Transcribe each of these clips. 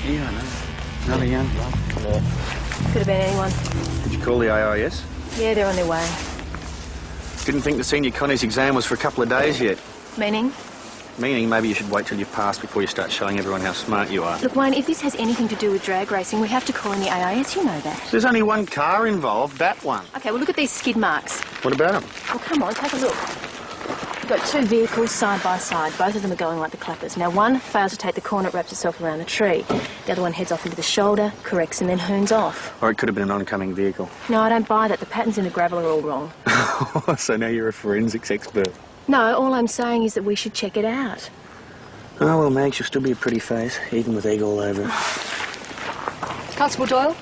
Yeah, I know. Another young bloke. Yeah. Could have been anyone. Did you call the AIS? Yeah, they're on their way. Didn't think the senior Connie's exam was for a couple of days yet. Meaning? Meaning maybe you should wait till you've passed before you start showing everyone how smart you are. Look, Wayne, if this has anything to do with drag racing, we have to call in the AIS, you know that. There's only one car involved, that one. OK, well, look at these skid marks. What about them? Well, come on, take a look. You've got two vehicles side by side. Both of them are going like the clappers. Now, one fails to take the corner, it wraps itself around a tree. The other one heads off into the shoulder, corrects, and then hoons off. Or it could have been an oncoming vehicle. No, I don't buy that. The patterns in the gravel are all wrong. So now you're a forensics expert. No, all I'm saying is that we should check it out. Oh, well, Mag, she'll still be a pretty face, even with egg all over it. Constable Doyle?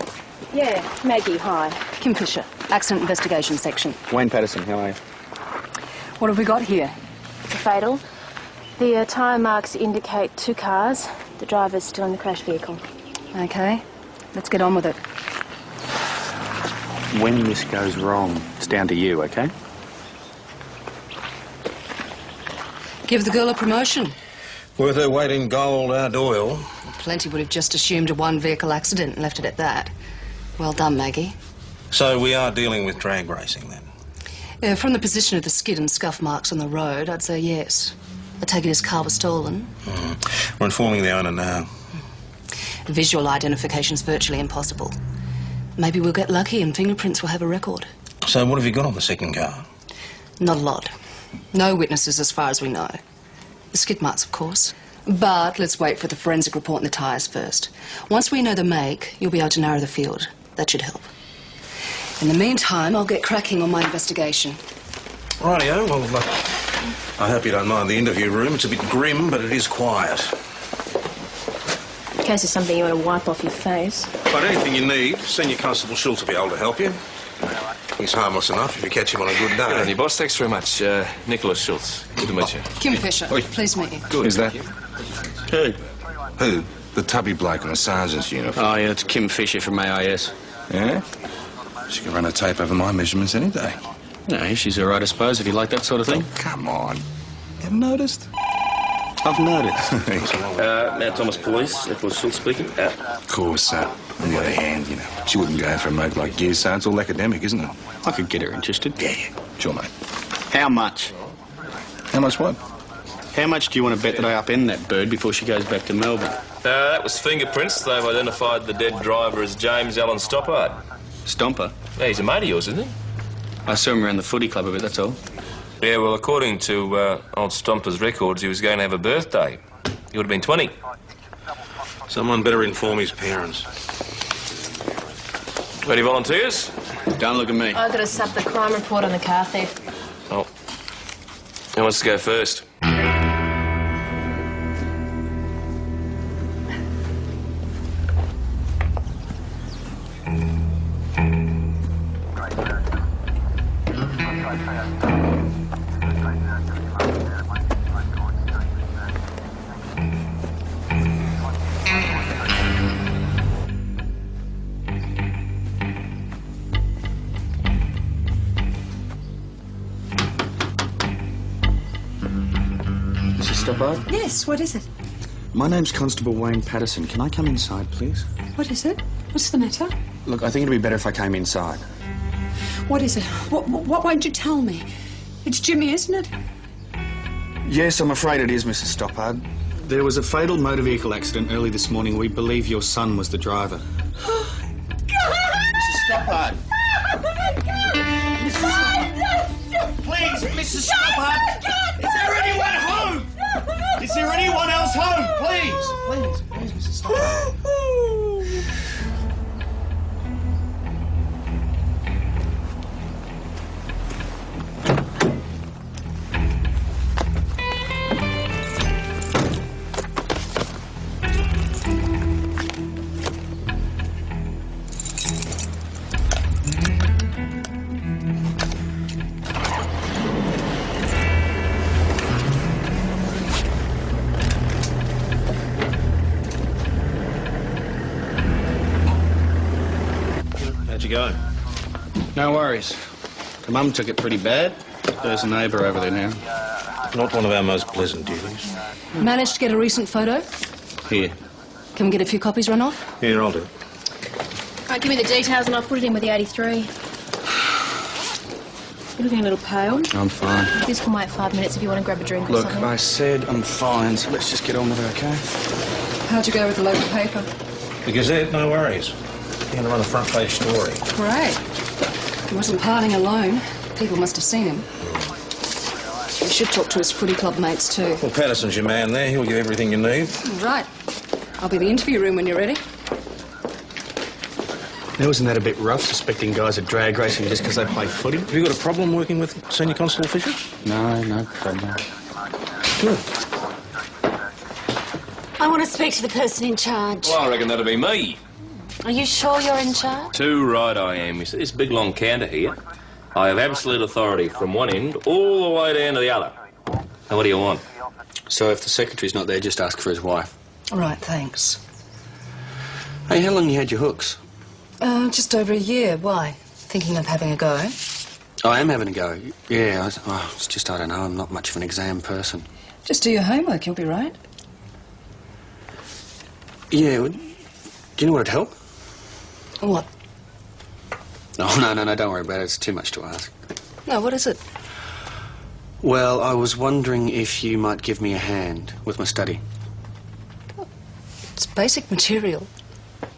Yeah, Maggie, hi. Kim Fisher, Accident Investigation Section. Wayne Patterson, how are you? What have we got here? It's a fatal. The tyre marks indicate two cars. The driver's still in the crash vehicle. OK, let's get on with it. When this goes wrong, it's down to you, OK? Give the girl a promotion. Worth her weight in gold, our Doyle. Plenty would have just assumed a one-vehicle accident and left it at that. Well done, Maggie. So we are dealing with drag racing, then? From the position of the skid and scuff marks on the road, I'd say yes. I take it his car was stolen. We're informing the owner now. Visual identification's virtually impossible. Maybe we'll get lucky and fingerprints will have a record. So what have you got on the second car? Not a lot. No witnesses as far as we know. The skid marks, of course. But let's wait for the forensic report and the tyres first. Once we know the make, you'll be able to narrow the field. That should help. In the meantime, I'll get cracking on my investigation. Rightio, well, I hope you don't mind the interview room. It's a bit grim, but it is quiet. In case there's something you want to wipe off your face. But anything you need, Senior Constable Schultz will be able to help you. He's harmless enough if you catch him on a good day. Good on you, boss. Thanks very much. Nicholas Schultz. Good to meet you. Kim Fisher. Oi. Pleased to meet you. Good. Who's that? Who? Who? The tubby bloke in the sergeant's uniform. Oh, yeah, it's Kim Fisher from AIS. Yeah? She can run a tape over my measurements any day. No, she's all right, I suppose, if you like that sort of thing. Oh, come on. You haven't noticed? I've noticed. Mount Thomas Police, Nicholas Schultz speaking. Of course, on the other hand, you know, she wouldn't go for a moke like you, so it's all academic, isn't it? I could get her interested. Yeah. Sure, mate. How much? How much what? How much do you want to bet that I upend that bird before she goes back to Melbourne? That was fingerprints. They've identified the dead driver as James Allen Stoppard. Stomper? Yeah, he's a mate of yours, isn't he? I saw him around the footy club a bit, that's all. Yeah, well, according to old Stomper's records, he was going to have a birthday. He would have been 20. Someone better inform his parents. Any volunteers? Don't look at me. I've got to sub the crime report on the car theft. Oh. Who wants to go first? Stoppard? Yes, what is it? My name's Constable Wayne Patterson. Can I come inside, please? What is it? What's the matter? Look, I think it'd be better if I came inside. What is it? What won't you tell me? It's Jimmy, isn't it? Yes, I'm afraid it is, Mrs. Stoppard. There was a fatal motor vehicle accident early this morning. We believe your son was the driver. Mrs. Stoppard! Mrs. Stoppard! Please, Mrs. Stoppard! Is there anyone home? Is there anyone else home? Please, Mrs. Stoppard. How'd you go? No worries. The mum took it pretty bad. There's a neighbour over there now. Not one of our most pleasant duties. Managed to get a recent photo? Here. Can we get a few copies run off? Here, I'll do it. Right, give me the details and I'll put it in with the 83. You're looking a little pale. I'm fine. This can wait 5 minutes if you want to grab a drink or Look, something. I said I'm fine, so let's just get on with it, okay? How'd you go with the local paper? The Gazette, no worries. You're going to run a front page story. Great. He wasn't partying alone. People must have seen him. We should talk to his footy club mates too. Well, Patterson's your man there. He'll give everything you need. Right. I'll be the interview room when you're ready. Now, isn't that a bit rough, suspecting guys are drag racing just because they play footy? Have you got a problem working with Senior Constable Fisher? No problem. Good. I want to speak to the person in charge. Well, I reckon that'll be me. Are you sure you're in charge? Too right I am. You see this big long counter here? I have absolute authority from one end all the way down to the other. Now, what do you want? So if the secretary's not there, just ask for his wife. All right, thanks. Hey, how long you had your hooks? Just over a year. Why? Thinking of having a go? I am having a go. Yeah, it's just, I don't know, I'm not much of an exam person. Just do your homework, you'll be right. Yeah, do you know what'd help? What? Oh, no, don't worry about it. It's too much to ask. No, what is it? Well, I was wondering if you might give me a hand with my study. It's basic material.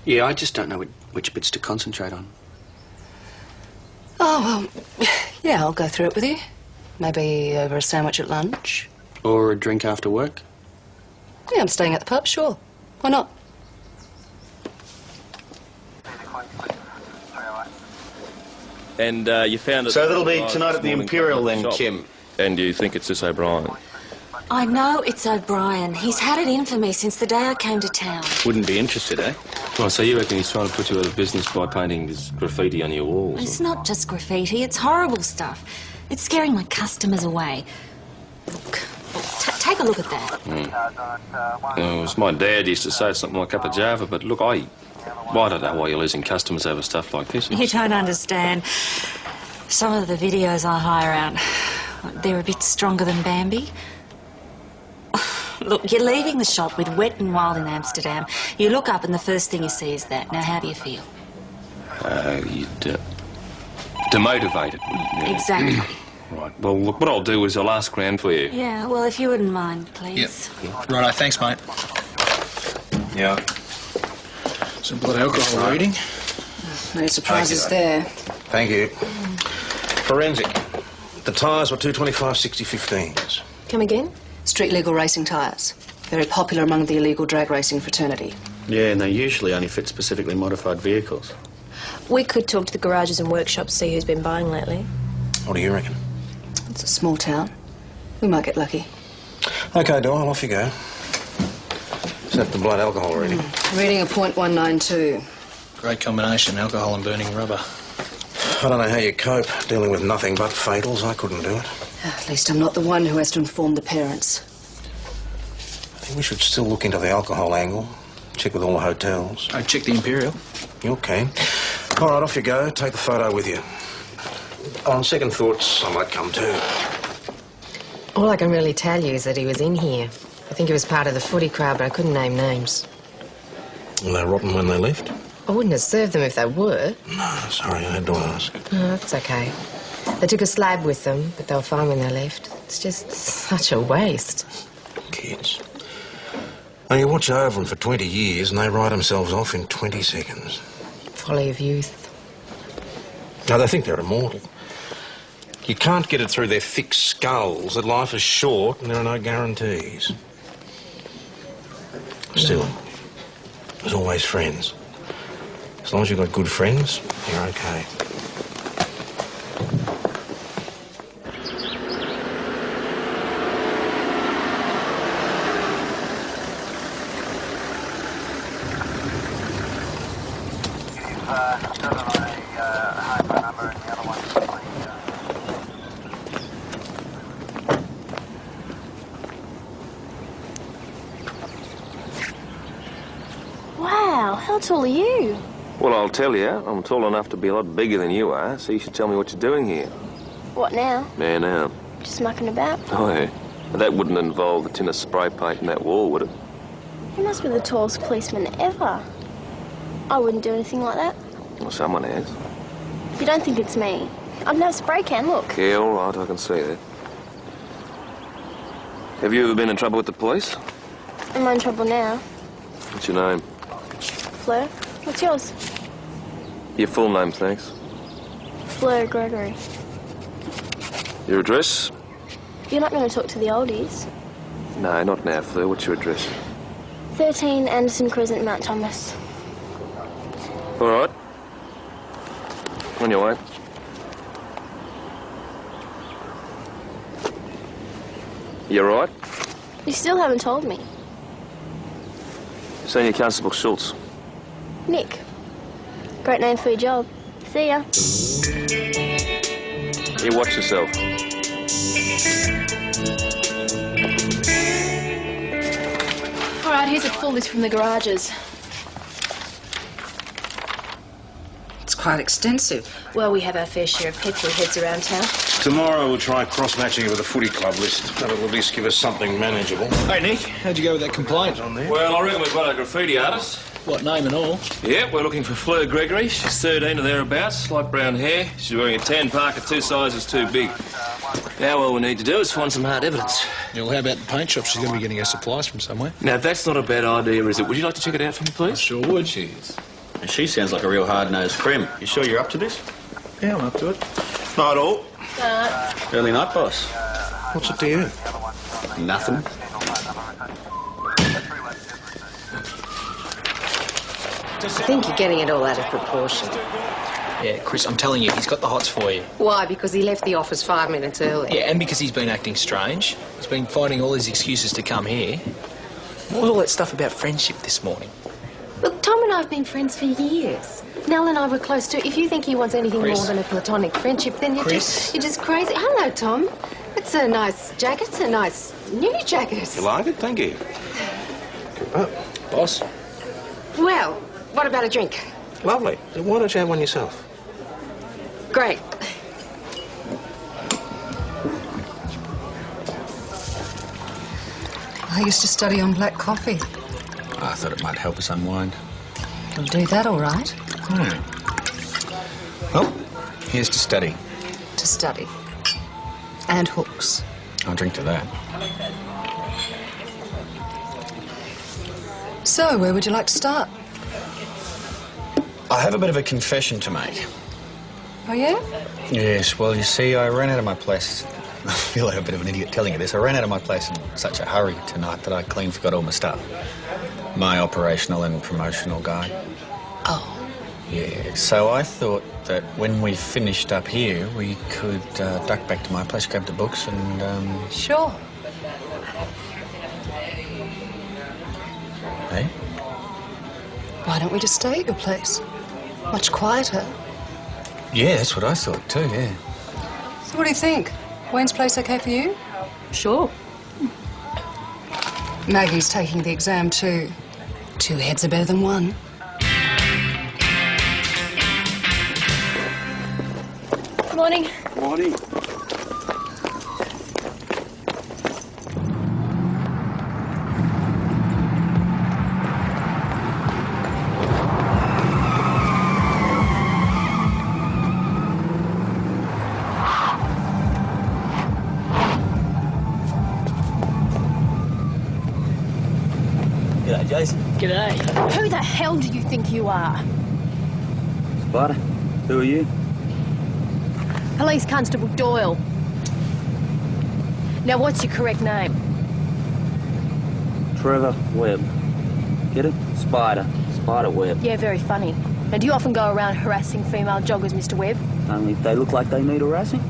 Yeah, I just don't know which bits to concentrate on. Oh, well, yeah, I'll go through it with you. Maybe over a sandwich at lunch. Or a drink after work? Yeah, I'm staying at the pub, sure. Why not? And you found it... So that'll be tonight at the Imperial then, Shop. Kim. And you think it's this O'Brien? I know it's O'Brien. He's had it in for me since the day I came to town. Wouldn't be interested, eh? Oh, so you reckon he's trying to put you out of business by painting this graffiti on your walls? It's not just graffiti, it's horrible stuff. It's scaring my customers away. Look, take a look at that. Oh, as my dad used to say, it's not my cup of java, but look, I don't know why you're losing customers over stuff like this. You don't understand. Some of the videos I hire out, they're a bit stronger than Bambi. Look, you're leaving the shop with Wet and Wild in Amsterdam. You look up and the first thing you see is that. Now, how do you feel? You'd demotivated. Yeah. Exactly. Right, well, look, what I'll do is I'll ask round for you. Yeah, well, if you wouldn't mind, please. Yep. Righto, thanks, mate. Yeah. Some blood alcohol reading. No surprises there. Thank you. Forensic. The tyres were 225/60/15s. Come again? Street legal racing tyres. Very popular among the illegal drag racing fraternity. Yeah, and they usually only fit specifically modified vehicles. We could talk to the garages and workshops, see who's been buying lately. What do you reckon? It's a small town. We might get lucky. OK, Doyle, off you go. Set the blood alcohol reading. Reading a .192. Great combination, alcohol and burning rubber. I don't know how you cope dealing with nothing but fatals. I couldn't do it. At least I'm not the one who has to inform the parents. I think we should still look into the alcohol angle. Check with all the hotels. I checked the Imperial. You're keen. All right, off you go. Take the photo with you. On second thoughts, I might come too. All I can really tell you is that he was in here. I think he was part of the footy crowd, but I couldn't name names. Were they rotten when they left? I wouldn't have served them if they were. No, sorry, I had to ask. Oh, that's okay. They took a slab with them, but they were fine when they left. It's just such a waste. Kids. Now, you watch over them for 20 years and they write themselves off in 20 seconds. Folly of youth. Now, they think they're immortal. You can't get it through their thick skulls that life is short and there are no guarantees. Still, there's always friends. As long as you've got good friends, you're okay. Wow, how tall are you? Well, I'll tell you, I'm tall enough to be a lot bigger than you are, so you should tell me what you're doing here. What now? Yeah, now. Just mucking about? Oh, yeah. That wouldn't involve the tin of spray paint in that wall, would it? You must be the tallest policeman ever. I wouldn't do anything like that. Well, someone has. You don't think it's me? I've no spray can, look. Yeah, all right, I can see that. Have you ever been in trouble with the police? Am I in trouble now? What's your name? Fleur? What's yours? Your full name, thanks. Fleur Gregory. Your address? You're not going to talk to the oldies. No, not now, Fleur. What's your address? 13 Anderson Crescent, Mount Thomas. All right. On your way. You all right? You still haven't told me. Senior Constable Schultz. Nick. Great name for your job. See ya. You watch yourself. All right, here's a full list from the garages. It's quite extensive. Well, we have our fair share of petrol heads around town. Tomorrow we'll try cross-matching it with the footy club list. That'll at least give us something manageable. Hey, Nick, how'd you go with that complaint on there? Well, I reckon we've got a graffiti artist. What, name and all? Yeah, we're looking for Fleur Gregory. She's 13 or thereabouts, light brown hair. She's wearing a tan parka 2 sizes too big. Now all we need to do is find some hard evidence. Yeah, well, how about the paint shop? She's going to be getting her supplies from somewhere. Now, that's not a bad idea, is it? Would you like to check it out for me, please? I sure would. Cheers. She sounds like a real hard-nosed crim. You sure you're up to this? Yeah, I'm up to it. Night all. Early night, boss. What's it to you? Nothing. I think you're getting it all out of proportion. Yeah, Chris, I'm telling you, he's got the hots for you. Why? Because he left the office 5 minutes early. Yeah, and because he's been acting strange. He's been finding all his excuses to come here. What was all that stuff about friendship this morning? Look, Tom and I have been friends for years. Nell and I were close too. If you think he wants anything Chris. more than a platonic friendship, then you're Chris. just crazy. Hello, Tom. It's a nice jacket. It's a nice new jacket. You like it? Thank you. Good up. Boss? Well, what about a drink? Lovely. Then why don't you have one yourself? Great. I used to study on black coffee. I thought it might help us unwind. You'll do that all right. Well, here's to study. To study. And hooks. I'll drink to that. So, where would you like to start? I have a bit of a confession to make. Oh, yeah? Yes, well, you see, I ran out of my place. I feel like a bit of an idiot telling you this. I ran out of my place in such a hurry tonight that I clean forgot all my stuff. My operational and promotional guide. Oh. Yeah, so I thought that when we finished up here, we could duck back to my place, grab the books and, Sure. Hey? Why don't we just stay at your place? Much quieter. Yeah, that's what I thought too, yeah. So what do you think? Wayne's place okay for you? Sure. Maggie's taking the exam too. 2 heads are better than 1. Morning. Morning. G'day, Jason. G'day. Who the hell do you think you are? Spider, who are you? Police Constable Doyle. Now, what's your correct name? Trevor Webb. Get it? Spider. Spider Webb. Yeah, very funny. Now, do you often go around harassing female joggers, Mr. Webb? Only if they look like they need harassing.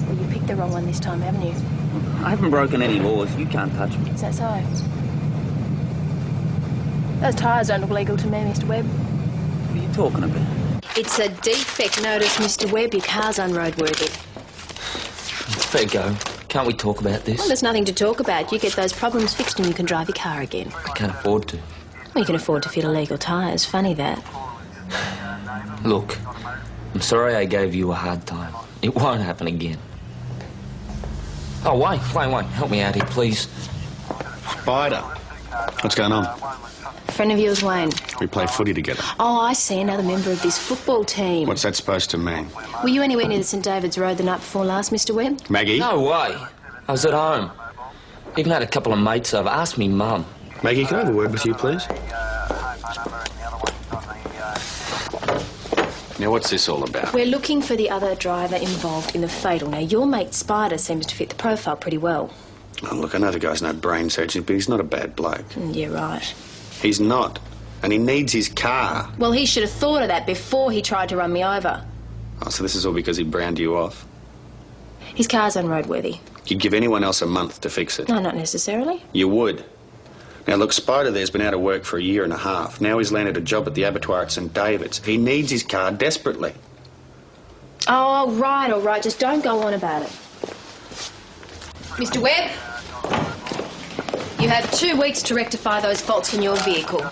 Well, you picked the wrong one this time, haven't you? I haven't broken any laws. You can't touch me. Is that so? Those tyres don't look legal to me, Mr. Webb. What are you talking about? It's a defect notice, Mr. Webb. Your car's unroadworthy. Fair go. Can't we talk about this? Well, there's nothing to talk about. You get those problems fixed and you can drive your car again. I can't afford to. Well, you can afford to fit illegal tyres. Funny that. Look, I'm sorry I gave you a hard time. It won't happen again. Oh, Wayne, help me out here, please. Spider. What's going on? A friend of yours, Wayne. We play footy together. Oh, I see. Another member of this football team. What's that supposed to mean? Were you anywhere near the St David's Road the night before last, Mr Webb? Maggie? No way. I was at home. Even had a couple of mates over. Ask me mum. Maggie, can I have a word with you, please? Now, what's this all about? We're looking for the other driver involved in the fatal. Now, your mate Spider seems to fit the profile pretty well. Oh, look, I know the guy's no brain surgeon, but he's not a bad bloke. Yeah, right. He's not. And he needs his car. Well, he should have thought of that before he tried to run me over. Oh, so this is all because he browned you off? His car's unroadworthy. You'd give anyone else a month to fix it. No, not necessarily. You would. Now, look, Spider there's been out of work for a year and a half. Now he's landed a job at the abattoir at St David's. He needs his car desperately. Oh, all right. Just don't go on about it. Mr Webb, you have 2 weeks to rectify those faults in your vehicle.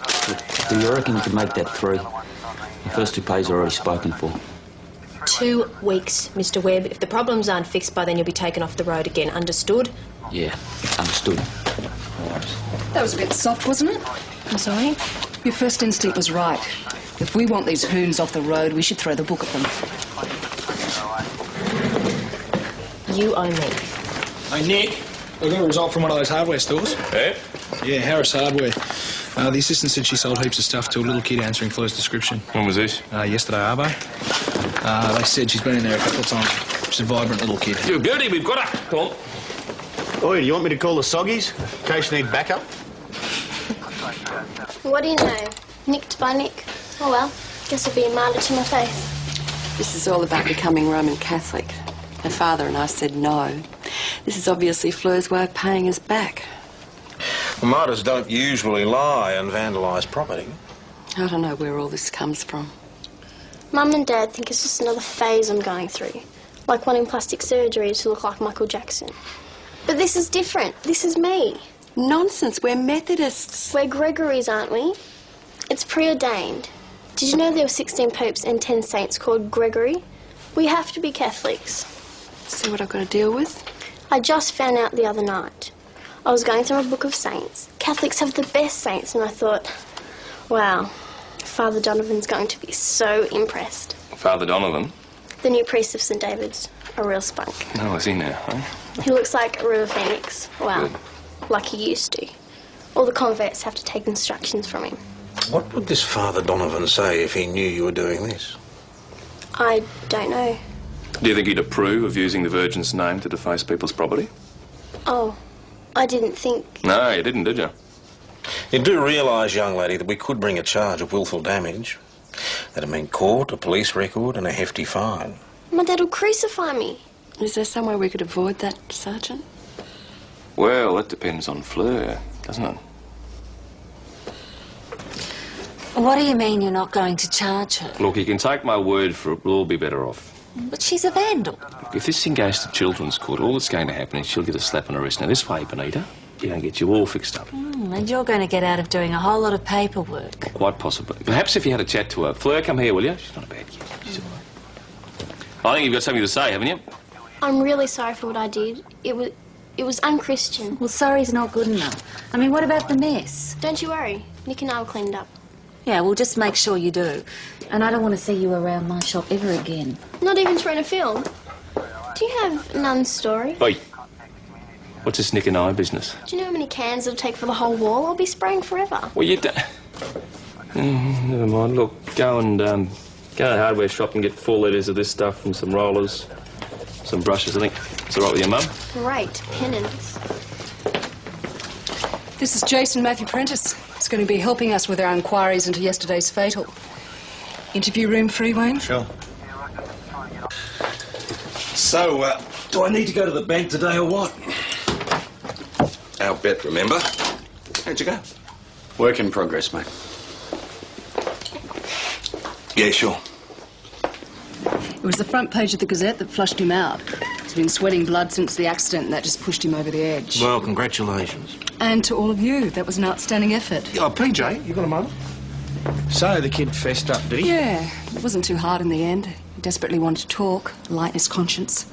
Do you reckon you could make that 3? The first 2 pays are already spoken for. 2 weeks, Mr Webb. If the problems aren't fixed by then, you'll be taken off the road again. Understood? Yeah, understood. That was a bit soft, wasn't it? I'm sorry? Your first instinct was right. If we want these hoons off the road, we should throw the book at them. You owe me. Hey, Nick, I got a result from one of those hardware stores. Yeah? Yeah, Harris Hardware. The assistant said she sold heaps of stuff to a little kid answering Fleur's description. When was this? Yesterday, Arvo. They said she's been in there a couple of times. She's a vibrant little kid. You goody, we've got her. Come on. Oi, do you want me to call the Soggies in case you need backup? What do you know? Nicked by Nick. Oh well, guess I'll be a martyr to my faith. This is all about becoming Roman Catholic. Her father and I said no. This is obviously Fleur's way of paying us back. Well, martyrs don't usually lie and vandalise property. I don't know where all this comes from. Mum and Dad think it's just another phase I'm going through. Like wanting plastic surgery to look like Michael Jackson. But this is different. This is me. Nonsense. We're Methodists. We're Gregories, aren't we? It's preordained. Did you know there were 16 popes and 10 saints called Gregory? We have to be Catholics. See what I've got to deal with? I just found out the other night. I was going through my book of saints. Catholics have the best saints, and I thought, wow, Father Donovan's going to be so impressed. Father Donovan? The new priest of St David's. A real spunk. No, is he now, huh? He looks like a river phoenix. Wow. Good. Like he used to. All the converts have to take instructions from him. What would this Father Donovan say if he knew you were doing this? I don't know. Do you think he'd approve of using the Virgin's name to deface people's property? Oh, I didn't think... No, you didn't, did you? You do realise, young lady, that we could bring a charge of willful damage. That'd mean court, a police record and a hefty fine. My dad will crucify me. Is there some way we could avoid that, Sergeant? Well, that depends on Fleur, doesn't it? What do you mean you're not going to charge her? Look, you can take my word for it, we'll all be better off. But she's a vandal. Look, if this thing goes to children's court, all that's going to happen is she'll get a slap on her wrist. Now, this way, Benita, you're going to get you all fixed up. And you're going to get out of doing a whole lot of paperwork. Quite possibly. Perhaps if you had a chat to her. Fleur, come here, will you? She's not a bad kid. She's all right. I think you've got something to say, haven't you? I'm really sorry for what I did. It was unchristian. Well, sorry's not good enough. I mean, what about the mess? Don't you worry. Nick and I will clean it up. Yeah, well, just make sure you do. And I don't want to see you around my shop ever again. Not even to rent a film. Do you have Nun's story? Oi. What's this Nick and I business? Do you know how many cans it'll take for the whole wall? I'll be spraying forever. Well, you don't... never mind. Look, go to the hardware shop and get 4 litres of this stuff and some rollers, some brushes, I think. It's all right with your mum? Great. Penance. This is Jason Matthew Prentice. He's going to be helping us with our inquiries into yesterday's fatal. Interview room free, Wayne? Sure. So, do I need to go to the bank today or what? Our bet, remember? How'd you go? Work in progress, mate. Yeah, sure. It was the front page of the Gazette that flushed him out. He's been sweating blood since the accident, and that just pushed him over the edge. Well, congratulations. And to all of you, that was an outstanding effort. Oh, PJ, you got a moment? So the kid fessed up, did he? Yeah, it wasn't too hard in the end. He desperately wanted to talk, lighten his conscience.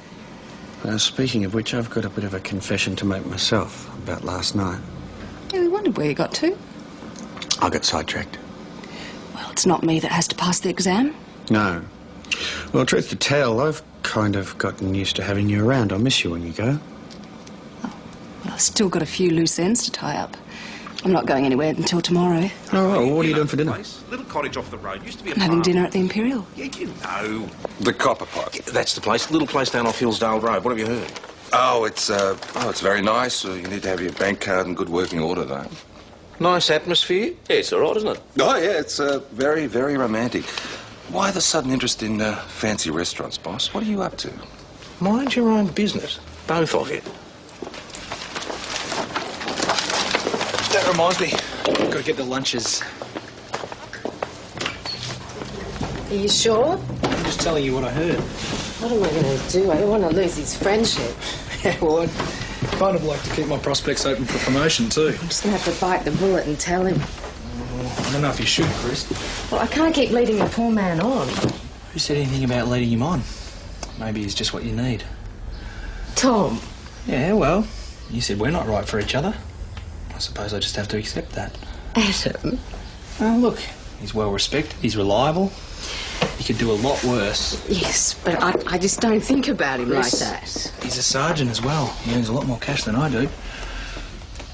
Speaking of which, I've got a bit of a confession to make myself about last night. Yeah, we wondered where you got to. I got sidetracked. Well, it's not me that has to pass the exam. No. Well, truth to tell, I've kind of gotten used to having you around. I miss you when you go. Well, I've still got a few loose ends to tie up. I'm not going anywhere until tomorrow. Oh, well, what are you doing for dinner? Little cottage off the road. Used to be a I'm having farm. dinner at the Imperial. Yeah, you know. The Copper Pot. Yeah, that's the place. Little place down off Hillsdale Road. What have you heard? Oh, it's very nice. You need to have your bank card in good working order, though. Nice atmosphere. Yeah, it's all right, isn't it? Oh, yeah, it's very, very romantic. Why the sudden interest in fancy restaurants, boss? What are you up to? Mind your own business. Both of you. That reminds me. I've got to get the lunches. Are you sure? I'm just telling you what I heard. What am I going to do? I don't want to lose his friendship. Yeah, well, I'd kind of like to keep my prospects open for promotion, too. I'm just going to have to bite the bullet and tell him. I don't know if you should, Chris. Well, I can't keep leading the poor man on. Who said anything about leading him on? Maybe he's just what you need. Tom. Yeah, well, you said we're not right for each other. I suppose I just have to accept that. Adam. Oh, look, he's well respected, he's reliable. He could do a lot worse. Yes, but I just don't think about him like that. He's a sergeant as well. He earns a lot more cash than I do.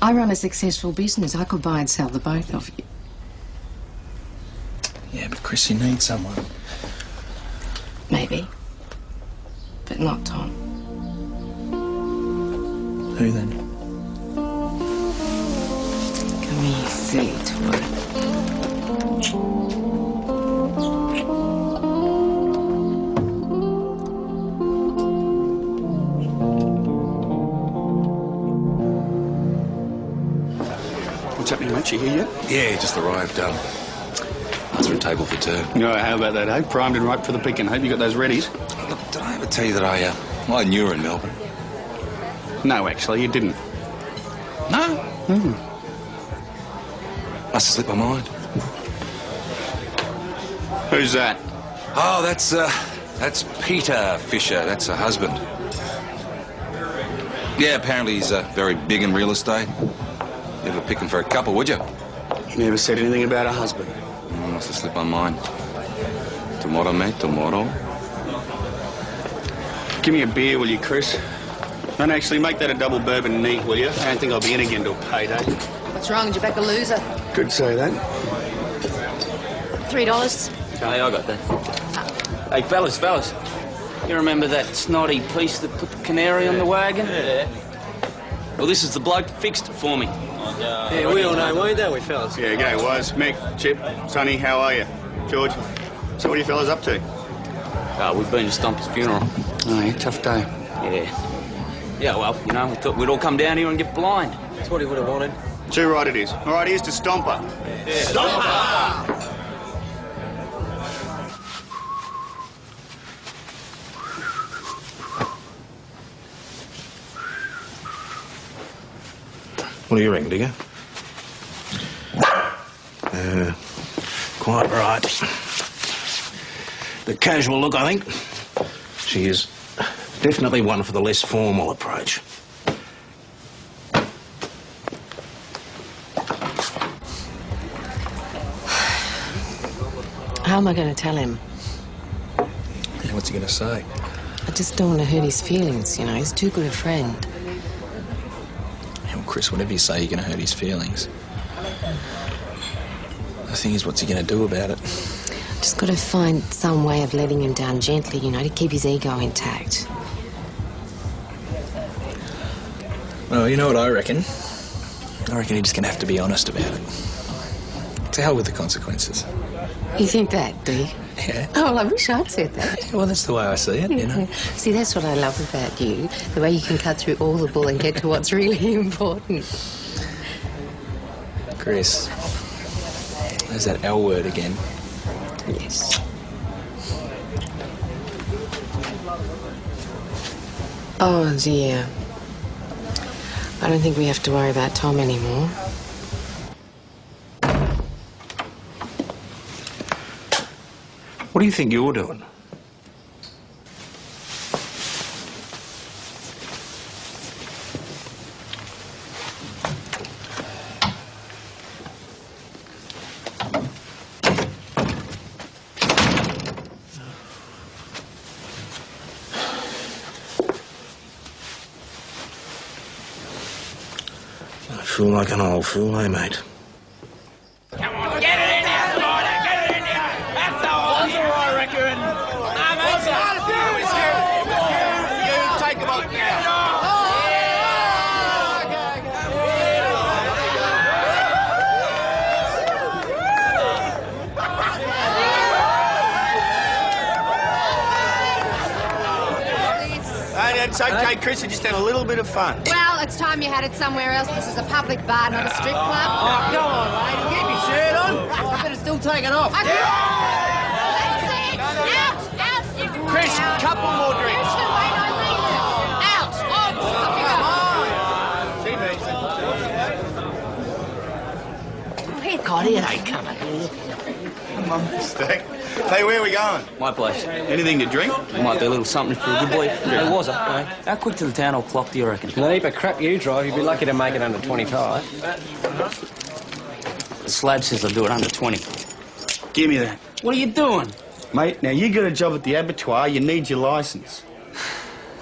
I run a successful business. I could buy and sell the both of you. Yeah, but Chris, you need someone. Maybe. But not Tom. Who then? Come here, silly twat. What's happening, mate? You here yet? Yeah, just arrived. Answer a table for two. No, how about that, eh? Primed and ripe for the picking. Hope you got those readies. Look, did I ever tell you that I knew her in Melbourne? No, actually, you didn't. No? Must have slipped my mind. Who's that? Oh, that's Peter Fisher. That's her husband. Yeah, apparently he's very big in real estate. Never pick him for a couple, would you? Never said anything about a husband. Must have slipped my mind. Tomorrow, mate, tomorrow. Give me a beer, will you, Chris? And actually, make that a double bourbon neat, will you? I don't think I'll be in again till payday. What's wrong? Did you back a loser? Could say that. $3. Hey, I got that. Hey, fellas. You remember that snotty piece that put the canary on the wagon? Yeah. Well, this is the bloke that fixed it for me. Yeah, we all know, won't don't we, fellas? Yeah, g'day, Wise. Mick, Chip, Sonny, how are you? George? So what are you fellas up to? We've been to Stump's funeral. Oh, yeah, tough day. Yeah. Yeah, well, you know, we thought we'd all come down here and get blind. That's what he would have wanted. Too right it is. All right, here's to Stomper. Yeah. Stomper! What do you reckon, Digger? Quite right. The casual look, I think. She is definitely one for the less formal approach. How am I going to tell him? Yeah, what's he going to say? I just don't want to hurt his feelings, you know. He's too good a friend. Yeah, well, Chris, whatever you say, you're going to hurt his feelings. The thing is, what's he going to do about it? Just got to find some way of letting him down gently, you know, to keep his ego intact. Well, you know what I reckon? I reckon you're just going to have to be honest about it. To hell with the consequences. You think that, do you? Yeah. Oh, well, I wish I'd said that. Well, that's the way I see it, you know. See, that's what I love about you, the way you can cut through all the bull and get to what's really important. Chris, there's that L word again. Yes. Oh, dear. I don't think we have to worry about Tom anymore. What do you think you're doing? feel like an old fool, eh, mate? Come on, get it in here, Spider! Get it in here! That's all! That's all I reckon. What's that? You take them off now. It's okay, Chris. We just had a little bit of fun. Well, it's time you had it somewhere else. This is a public bar, not a strip club. Oh, come on, lady. Get your shirt on. Oh, I better still take it off. Out! Out! Chris, couple more drinks. Out! God, here they come. Come on, mistake. Hey, where are we going? My place. Anything to drink? Might be a little something for a good boy. Hey, was it? How quick to the town hall clock do you reckon? The heap of crap you drive, you'd be lucky to make it under 25. The slab says I'll do it under 20. Give me that. What are you doing? Mate, now you got a job at the abattoir, you need your licence.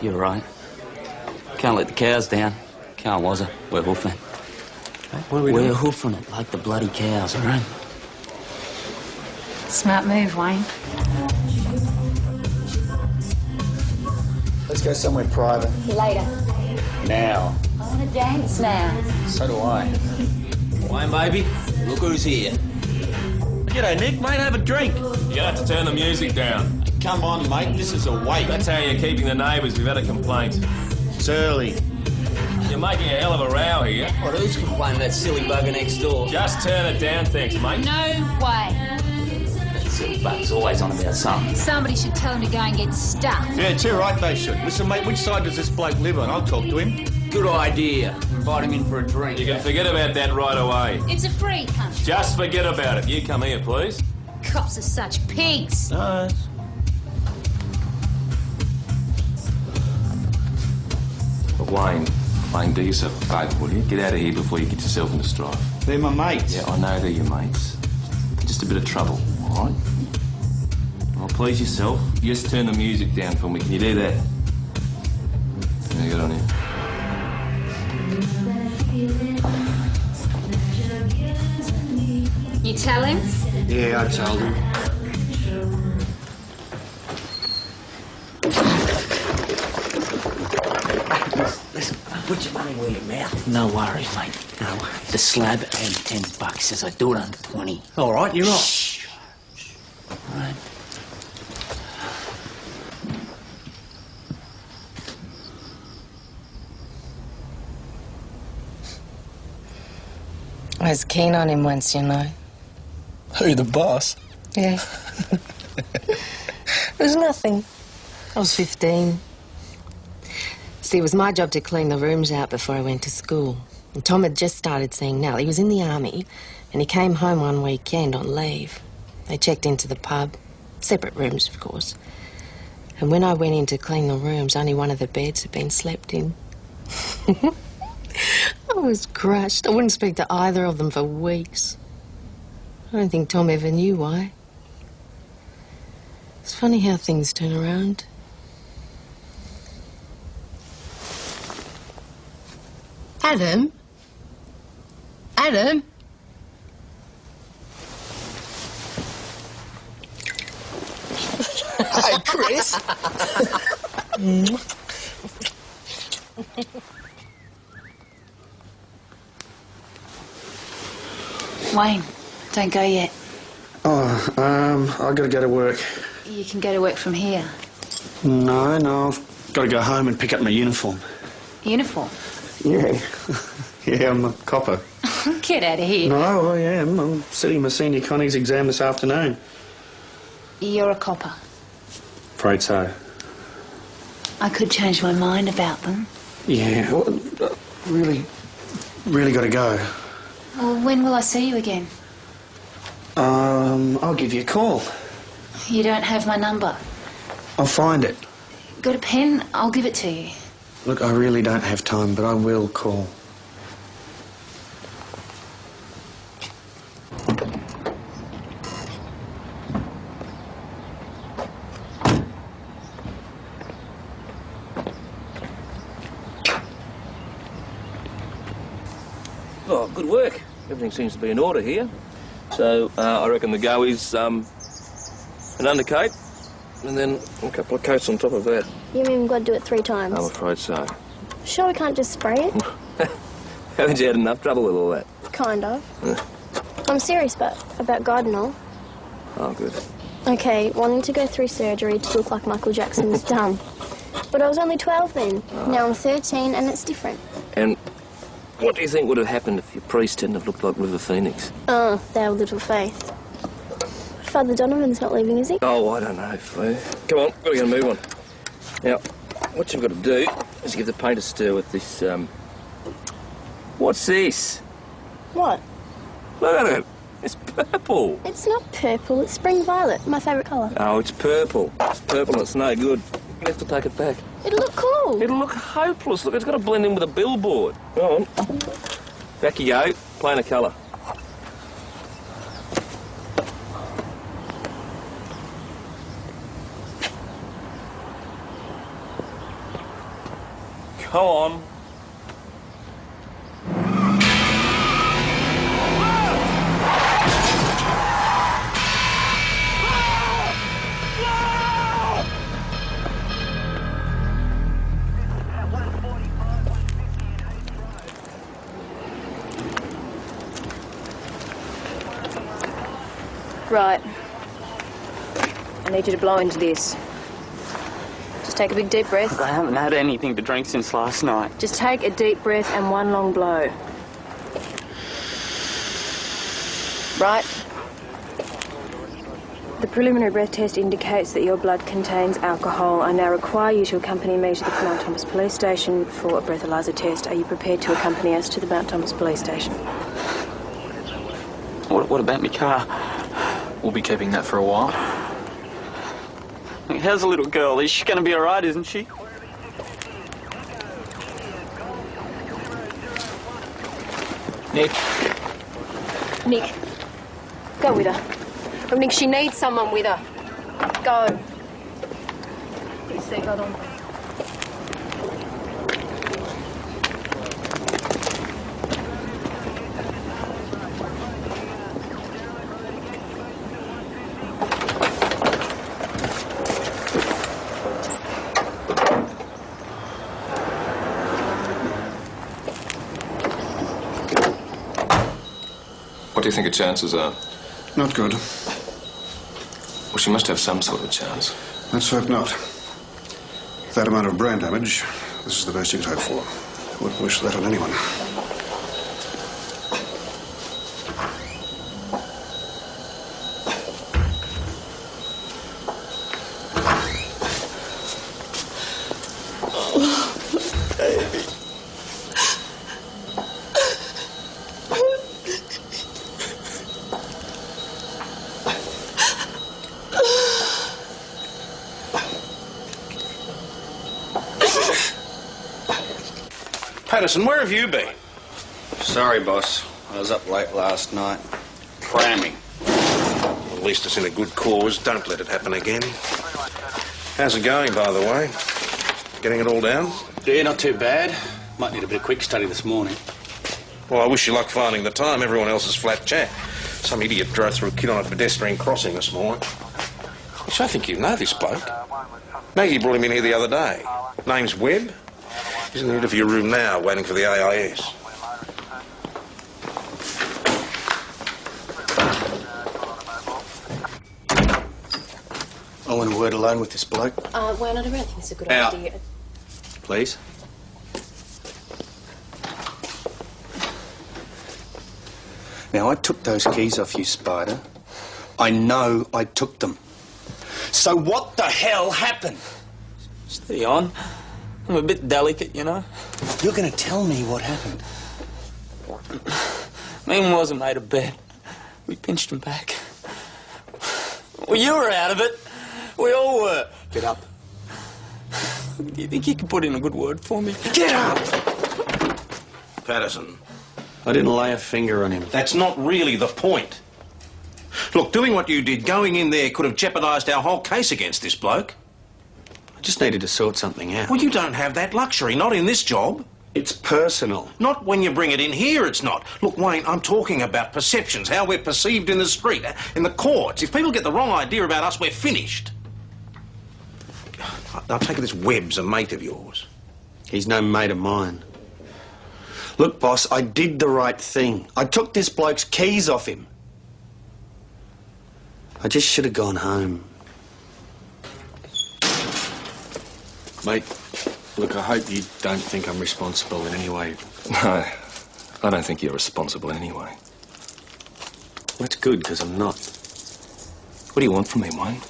You're right. Can't let the cows down. Can't, was it? We're hoofing. What are we We're doing? hoofing it like the bloody cows, all right? Smart move, Wayne. Let's go somewhere private. Later. Now. I want to dance now. So do I. Wayne, baby, look who's here. G'day, Nick. Mate, have a drink. You have to turn the music down. Come on, mate. This is a wait. That's how you're keeping the neighbours. We've had a complaint. It's early. You're making a hell of a row here. What, who's complaining? That silly bugger next door? Just turn it down, thanks, mate. No way. That silly bugger's always on about something. Somebody should tell him to go and get stuffed. Yeah, too right they should. Listen, mate, which side does this bloke live on? I'll talk to him. Good idea. Invite him in for a drink. You can forget about that right away. It's a free country. Just forget about it. You come here, please. Cops are such pigs. No. Wayne, do yourself a favour, will you? Get out of here before you get yourself into strife. They're my mates. Yeah, I know they're your mates. Just a bit of trouble, all right? Well, please yourself. Just turn the music down for me. Can you do that? Yeah, good on you. You tell him? Yeah, I told him. Listen, put your money where your mouth. No worries, mate. No worries. The slab and $10 says I do it under 20. All right, you're off. Shh. All right. I was keen on him once, you know. Who, the boss? Yeah. It was nothing. I was 15. See, it was my job to clean the rooms out before I went to school. And Tom had just started seeing Nell. He was in the army, and he came home one weekend on leave. They checked into the pub. Separate rooms, of course. And when I went in to clean the rooms, only one of the beds had been slept in. I was crushed. I wouldn't speak to either of them for weeks. I don't think Tom ever knew why. It's funny how things turn around. Adam? Adam? Hey, Chris. Wayne, don't go yet. Oh, I gotta go to work. You can go to work from here. No, I've gotta go home and pick up my uniform. Uniform? Yeah. Yeah, I'm a copper. Get out of here. No, I am. I'm sitting my senior connies exam this afternoon. You're a copper. Afraid so. I could change my mind about them. Yeah, well, really gotta go. Well, when will I see you again? I'll give you a call. You don't have my number. I'll find it. Got a pen? I'll give it to you. Look, I really don't have time, but I will call. Oh, good work. Everything seems to be in order here. So, I reckon the go is, an undercoat, and then a couple of coats on top of that. You mean we've got to do it 3 times? I'm afraid so. Sure we can't just spray it? Haven't you had enough trouble with all that? Kind of. I'm serious about God and all. Oh, good. Okay, wanting to go through surgery to look like Michael Jackson was dumb. But I was only 12 then. Now I'm 13 and it's different. And what do you think would have happened if your priest didn't have looked like River Phoenix? Oh, they have little faith. Father Donovan's not leaving, is he? Oh, I don't know, Fleur. Come on, we're going to move on. Now, what you've got to do is give the paint a stir with this, What's this? What? Look at it. It's purple. It's not purple, it's spring violet, my favourite colour. Oh, it's purple. It's purple and it's no good. You have to take it back. It'll look cool. It'll look hopeless. Look, it's got to blend in with a billboard. Go on. Back you go. Plain a colour. Go on. Right. I need you to blow into this. Just take a big deep breath. I haven't had anything to drink since last night. Just take a deep breath and one long blow. Right. The preliminary breath test indicates that your blood contains alcohol. I now require you to accompany me to the Mount Thomas police station for a breathalyzer test. Are you prepared to accompany us to the Mount Thomas police station? What about my car? We'll be keeping that for a while. How's the little girl? Is she going to be all right, isn't she? Nick. Nick, go with her. Oh, Nick, she needs someone with her. Go. Put your seatbelt on. What do you think her chances are? Not good. Well, she must have some sort of chance. Let's hope not. With that amount of brain damage, this is the best you could hope for. Wouldn't wish that on anyone. Patterson, where have you been? Sorry, boss. I was up late last night. Cramming. At least it's in a good cause. Don't let it happen again. How's it going, by the way? Getting it all down? Yeah, not too bad. Might need a bit of quick study this morning. Well, I wish you luck finding the time. Everyone else is flat chat. Some idiot drove through a kid on a pedestrian crossing this morning. Gosh, I think you know this bloke. Maggie brought him in here the other day. Name's Webb. He's in the interview room now, waiting for the AIS. I want a word alone with this bloke. Well, I don't think it's a good Out. idea. Please. Now, I took those keys off you, Spider. I know I took them. So what the hell happened? Stay on. I'm a bit delicate, you know. You're going to tell me what happened. Me and Wazza made a bet. We pinched him back. Well, you were out of it. We all were. Get up. Do you think you could put in a good word for me? Get up! Patterson. I didn't lay a finger on him. That's not really the point. Look, doing what you did, going in there, could have jeopardised our whole case against this bloke. I just needed to sort something out. Well, you don't have that luxury, not in this job. It's personal. Not when you bring it in here, it's not. Look, Wayne, I'm talking about perceptions, how we're perceived in the street, in the courts. If people get the wrong idea about us, we're finished. I'll take it this Webb's a mate of yours. He's no mate of mine. Look, boss, I did the right thing. I took this bloke's keys off him. I just should have gone home. Mate, look, I hope you don't think I'm responsible in any way. No, I don't think you're responsible anyway. That's good, because I'm not. What do you want from me, Wayne?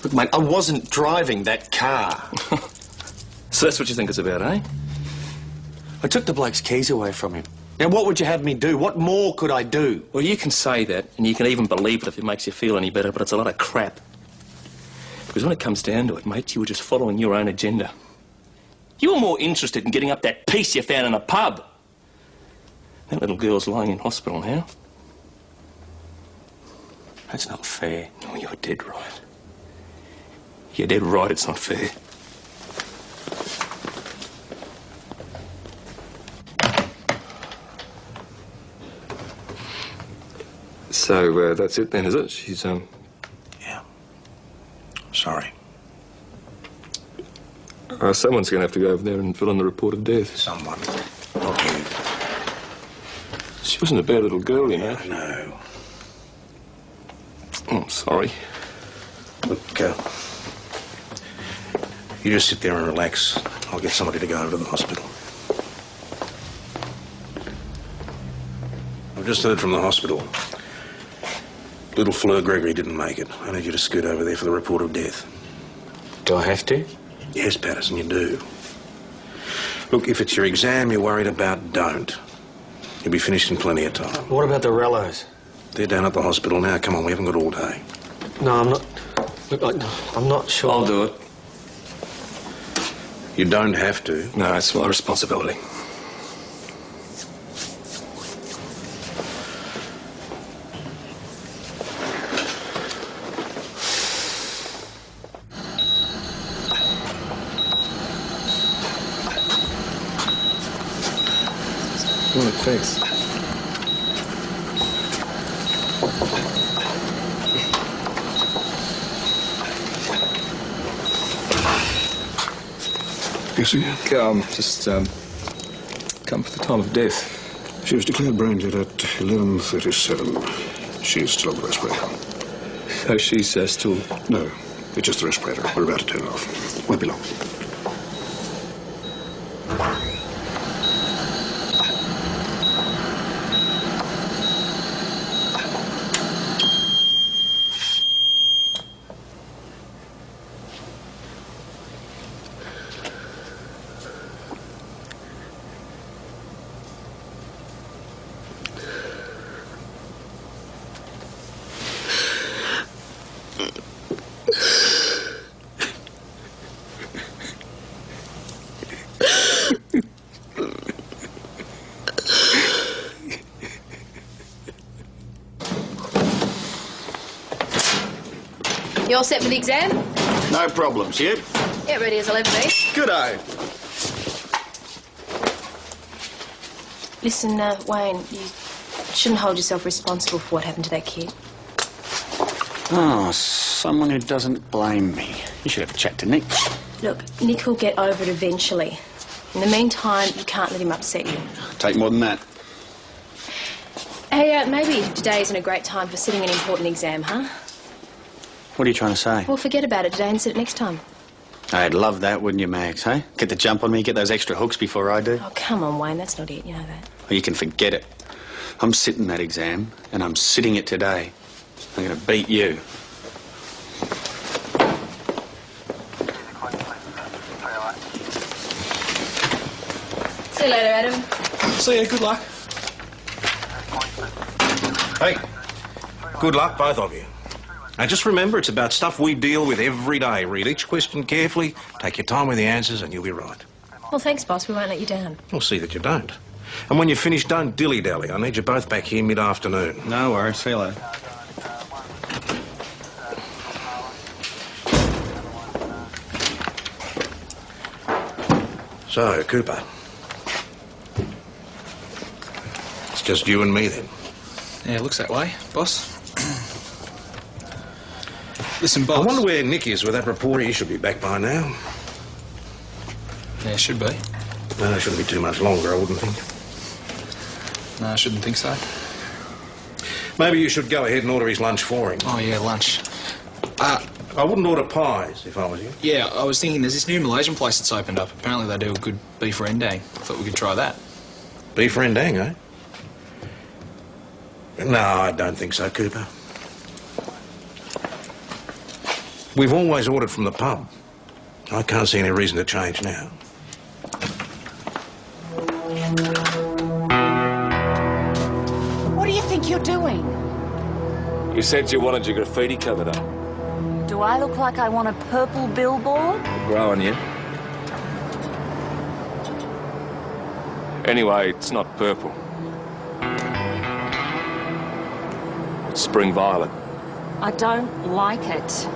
Look, mate, I wasn't driving that car. So that's what you think it's about, eh? I took the bloke's keys away from him. Now, what would you have me do? What more could I do? Well, you can say that, and you can even believe it if it makes you feel any better, but it's a lot of crap. Because when it comes down to it, mate, you were just following your own agenda. You were more interested in getting up that piece you found in a pub. That little girl's lying in hospital now. That's not fair. Oh, you're dead right. You're dead right, it's not fair. So, that's it then, is it? She's, Yeah. Sorry. Someone's going to have to go over there and fill in the report of death. Someone. Not you. She wasn't a bad little girl, you know. I know. Oh, I'm sorry. Look, you just sit there and relax. I'll get somebody to go over to the hospital. I've just heard from the hospital. Little Fleur Gregory didn't make it. I need you to scoot over there for the report of death. Do I have to? Yes, Patterson, you do. Look, if it's your exam you're worried about, don't. You'll be finished in plenty of time. What about the Rellos? They're down at the hospital now. Come on, we haven't got all day. No, I'm not... Look, I'm not sure... I'll do it. You don't have to. No, it's my responsibility. Well, thanks. Yes, sir. Come for the time of death. She was declared brain dead at 11:37. She's still on the respirator. So she's still... No, it's just the respirator. We're about to turn it off. Won't be long. You all set for the exam? No problems, you? Yeah, ready as I'll ever be. Good-o. Listen, Wayne, you shouldn't hold yourself responsible for what happened to that kid. Oh, someone who doesn't blame me. You should have a chat to Nick. Look, Nick will get over it eventually. In the meantime, you can't let him upset you. Take more than that. Hey, maybe today isn't a great time for sitting an important exam, huh? What are you trying to say? Well, forget about it today and sit it next time. I'd love that, wouldn't you, Max, hey? Get the jump on me, get those extra hooks before I do. Oh, come on, Wayne, that's not it, you know that. Well, you can forget it. I'm sitting that exam, and I'm sitting it today. I'm going to beat you. See you later, Adam. See ya, good luck. Hey, good luck, both of you. Now, just remember, it's about stuff we deal with every day. Read each question carefully, take your time with the answers, and you'll be right. Well, thanks, boss. We won't let you down. We'll see that you don't. And when you finish, don't dilly-dally. I need you both back here mid-afternoon. No worries. See you later. So, Cooper. It's just you and me then. Yeah, looks that way, boss. Listen, boss. I wonder where Nick is with that reporter. He should be back by now. Yeah, should be. No, it shouldn't be too much longer, I wouldn't think. No, I shouldn't think so. Maybe you should go ahead and order his lunch for him. Oh, yeah, lunch. I wouldn't order pies if I was you. Yeah, I was thinking there's this new Malaysian place that's opened up. Apparently they do a good beef rendang. I thought we could try that. Beef rendang, eh? No, I don't think so, Cooper. We've always ordered from the pub. I can't see any reason to change now. What do you think you're doing? You said you wanted your graffiti covered up. Do I look like I want a purple billboard? Growing you. Anyway, it's not purple. It's spring violet. I don't like it.